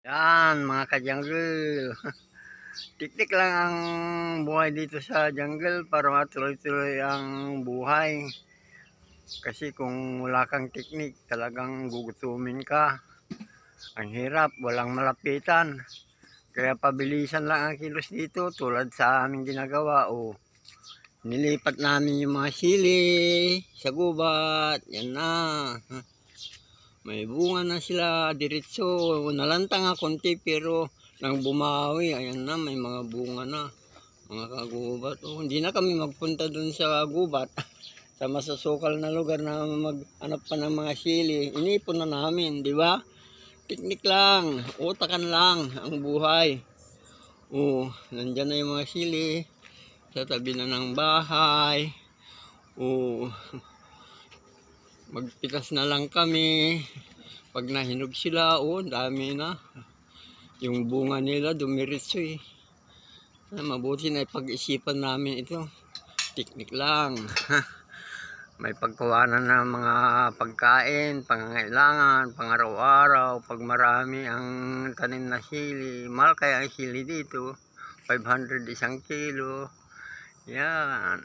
Yan mga ka-jungle. Tiktik lang ang buhay dito sa jungle para matuloy-tuloy ang buhay. Kasi kung wala kang teknik, talagang gugutumin ka. Ang hirap, walang malapitan. Kaya pabilisan lang ang kilos dito tulad sa aming ginagawa. O, nilipat namin yung mga sili sa gubat. Yan na. May bunga na sila diretso. Nalanta nga konti pero nang bumawi. Ayan na, may mga bunga na. Mga kagubat. Oh, hindi na kami magpunta dun sa gubat. Sa masasukal na lugar na maghanap pa ng mga sili. Inipon na namin, di ba? Teknik lang, utakan lang ang buhay. Oh, nandyan na yung mga sili. Sa tabi na ng bahay. Oh, magpitas na lang kami. Pag nahinog sila, oh, dami na. Yung bunga nila dumiretso eh. Mabuti na pag-isipan namin ito. Teknik lang. May pagkawanan ng mga pagkain, pangangailangan, pang-araw-araw. Pag marami ang tanim na sili, mahal kaya ang sili dito. 500 isang kilo. Yan.